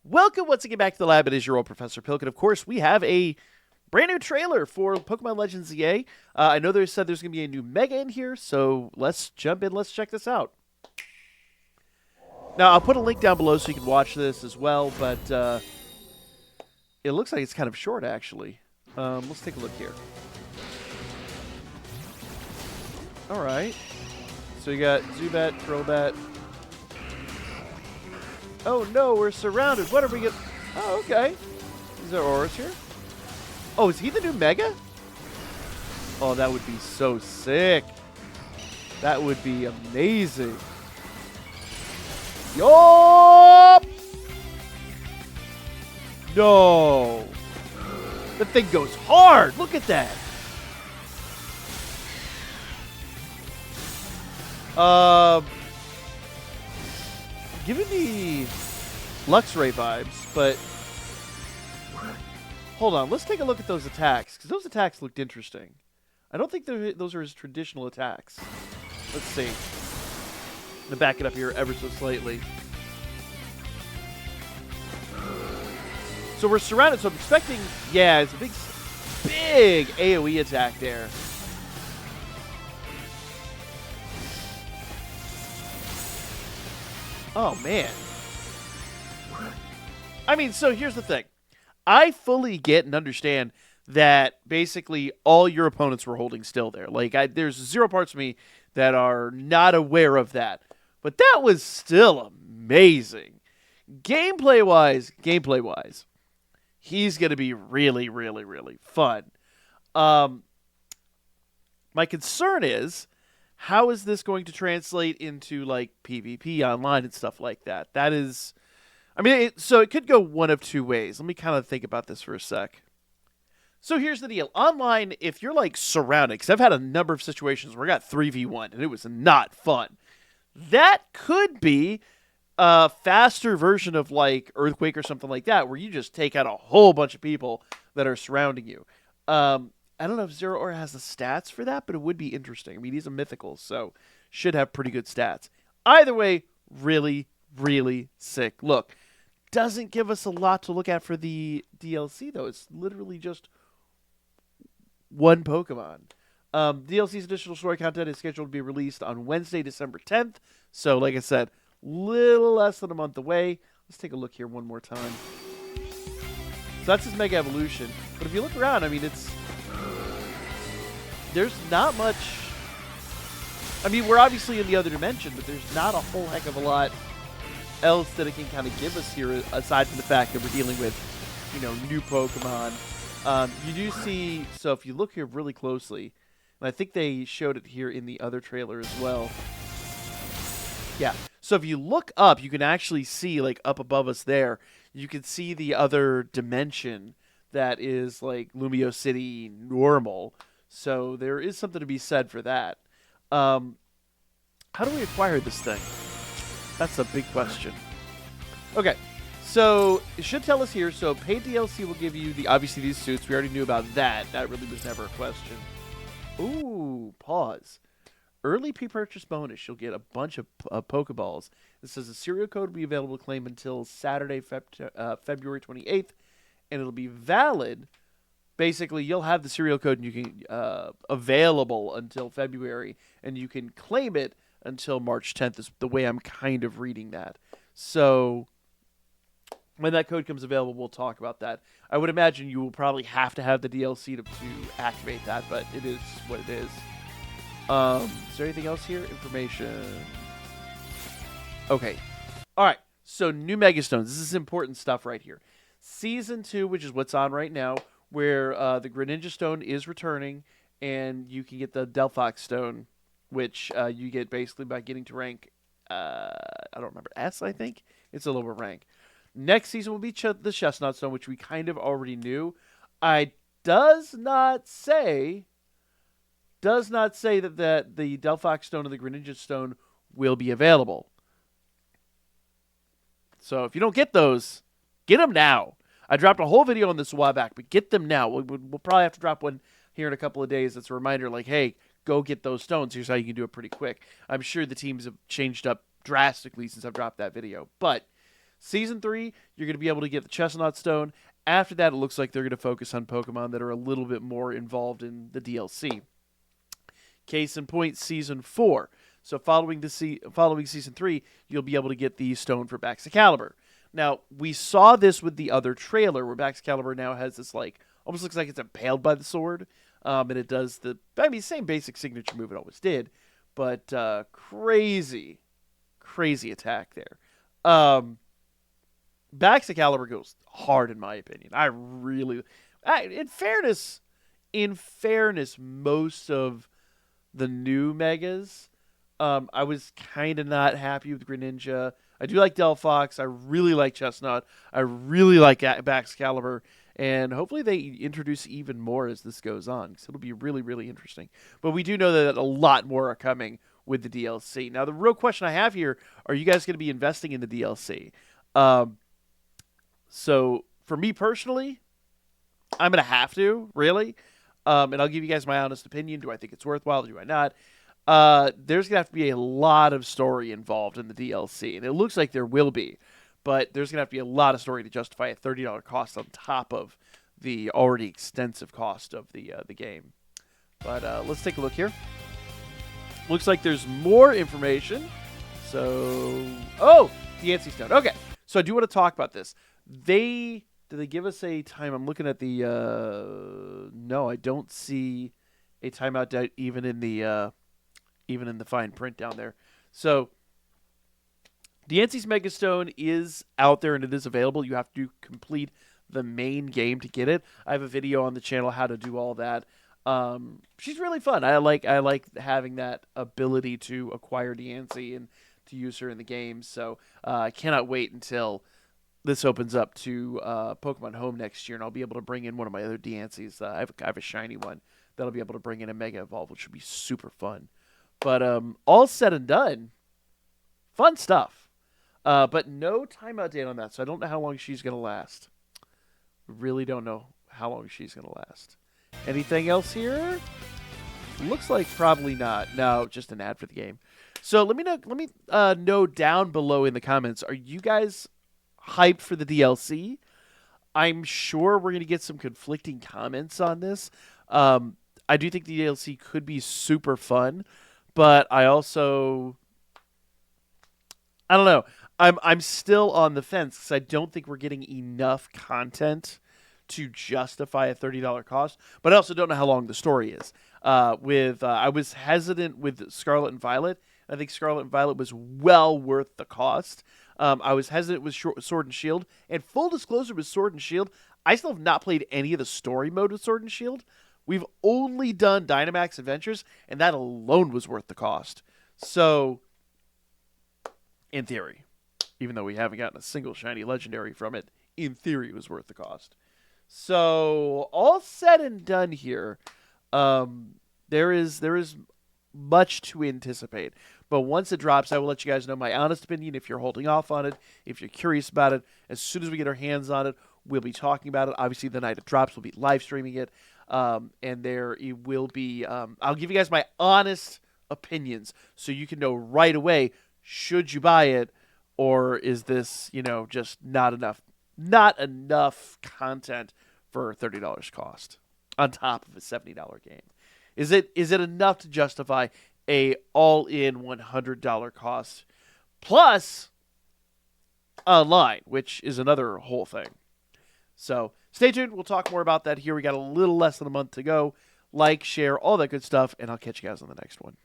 Welcome once again back to the lab. It is your old Professor Pilk, and of course, we have a brand new trailer for Pokemon Legends EA. I know they said there's going to be a new Mega in here, so let's jump in. Let's check this out. Now, I'll put a link down below so you can watch this as well, but it looks like it's kind of short, actually. Let's take a look here. All right. So you got Zubat, Crobat. Oh no, we're surrounded. What are we going to... Oh, okay. Is there Zeraora's here? Oh, is he the new Mega? Oh, that would be so sick. That would be amazing. Yup! No. The thing goes hard. Look at that. Giving me Luxray vibes, but hold on. Let's take a look at those attacks, because those attacks looked interesting. I don't think those are his traditional attacks. Let's see. I'm going to back it up here ever so slightly. So we're surrounded, so I'm expecting, yeah, it's a big AoE attack there. Oh, man. I mean, so here's the thing. I fully get and understand that basically all your opponents were holding still there. Like, there's zero parts of me that are not aware of that. But that was still amazing. Gameplay-wise, he's going to be really, really, really fun. My concern is, how is this going to translate into, like, PvP online and stuff like that? That is... I mean, so it could go one of two ways. Let me kind of think about this for a sec. So here's the deal. Online, if you're, like, surrounded, because I've had a number of situations where I got 3v1, and it was not fun. That could be a faster version of, like, Earthquake or something like that, where you just take out a whole bunch of people that are surrounding you. I don't know if Zeraora has the stats for that, but it would be interesting. I mean, he's a mythical, so should have pretty good stats. Either way, really, really sick. Look, doesn't give us a lot to look at for the DLC, though. It's literally just one Pokemon. DLC's additional story content is scheduled to be released on Wednesday, December 10th. So, like I said, little less than a month away. Let's take a look here one more time. So that's his Mega Evolution. But if you look around, I mean, there's not much... I mean, we're obviously in the other dimension, but there's not a whole heck of a lot else that it can kind of give us here, aside from the fact that we're dealing with, you know, new Pokemon. You do see... So if you look here really closely, and I think they showed it here in the other trailer as well. Yeah. So if you look up, you can actually see, like, up above us there, you can see the other dimension that is, like, Lumio City normal. So there is something to be said for that. How do we acquire this thing? That's a big question. Okay. So it should tell us here. So paid DLC will give you obviously these suits. We already knew about that. That really was never a question. Ooh, pause. Early pre-purchase bonus. You'll get a bunch of Pokeballs. This says a serial code will be available to claim until Saturday, February 28th, and it'll be valid. Basically, you'll have the serial code and you can available until February, and you can claim it until March 10th. Is the way I'm kind of reading that. So when that code comes available, we'll talk about that. I would imagine you will probably have to have the DLC to activate that, but it is what it is. Is there anything else here? Information. Okay. All right. So new Mega Stones. This is important stuff right here. Season 2, which is what's on right now, where the Greninja Stone is returning, and you can get the Delphox Stone, which you get basically by getting to rank, I don't remember, S, I think? It's a lower rank. Next season will be the Chesnaught Stone, which we kind of already knew. Does not say that the Delphox Stone and the Greninja Stone will be available. So if you don't get those, get them now. I dropped a whole video on this a while back, but get them now. We'll probably have to drop one here in a couple of days. That's a reminder, like, hey, go get those stones. Here's how you can do it pretty quick. I'm sure the teams have changed up drastically since I've dropped that video. But Season 3, you're going to be able to get the chestnut stone. After that, it looks like they're going to focus on Pokemon that are a little bit more involved in the DLC. Case in point, Season 4. So following Season 3, you'll be able to get the stone for Baxcalibur. Now, we saw this with the other trailer, where Baxcalibur now has this, like, almost looks like it's impaled by the sword. And it does same basic signature move it always did. But crazy attack there. Baxcalibur goes hard, in my opinion. In fairness, most of the new megas, I was kind of not happy with Greninja. I do like Delphox. I really like Chesnaught. I really like Baxcalibur. And hopefully they introduce even more as this goes on, because it'll be really, really interesting. But we do know that a lot more are coming with the DLC. Now, the real question I have here, are you guys going to be investing in the DLC? So, for me personally, I'm going to have to, really. And I'll give you guys my honest opinion. Do I think it's worthwhile? Do I not? There's going to have to be a lot of story involved in the DLC. And it looks like there will be. But there's going to have to be a lot of story to justify a $30 cost on top of the already extensive cost of the game. But let's take a look here. Looks like there's more information. So, the Ansi Stone. Okay, so I do want to talk about this. Did they give us a time? I'm looking at the. No, I don't see a timeout date even in the fine print down there. So. Diance's Megastone is out there and it is available. You have to complete the main game to get it. I have a video on the channel how to do all that. She's really fun. I like having that ability to acquire Diancie and to use her in the game. So I cannot wait until this opens up to Pokemon Home next year, and I'll be able to bring in one of my other Diancies. I have a shiny one that I'll be able to bring in a Mega Evolve, which should be super fun. But all said and done, fun stuff. But no timeout date on that, so I don't know how long she's going to last. Really don't know how long she's going to last. Anything else here? Looks like probably not. No, just an ad for the game. So let me know down below in the comments. Are you guys hyped for the DLC? I'm sure we're going to get some conflicting comments on this. I do think the DLC could be super fun, but I don't know. I'm still on the fence because I don't think we're getting enough content to justify a $30 cost. But I also don't know how long the story is. I was hesitant with Scarlet and Violet. I think Scarlet and Violet was well worth the cost. I was hesitant with Sword and Shield. And full disclosure with Sword and Shield, I still have not played any of the story mode with Sword and Shield. We've only done Dynamax Adventures, and that alone was worth the cost. So, in theory, even though we haven't gotten a single shiny legendary from it, in theory it was worth the cost. So, all said and done here, there is much to anticipate. But once it drops, I will let you guys know my honest opinion if you're holding off on it, if you're curious about it. As soon as we get our hands on it, we'll be talking about it. Obviously, the night it drops, we'll be live streaming it. And there it will be, I'll give you guys my honest opinions so you can know right away, should you buy it, or is this, just not enough content for $30 cost on top of a $70 game? Is it enough to justify a all-in $100 cost plus online, which is another whole thing? So stay tuned. We'll talk more about that here. We got a little less than a month to go. Like, share, all that good stuff, and I'll catch you guys on the next one.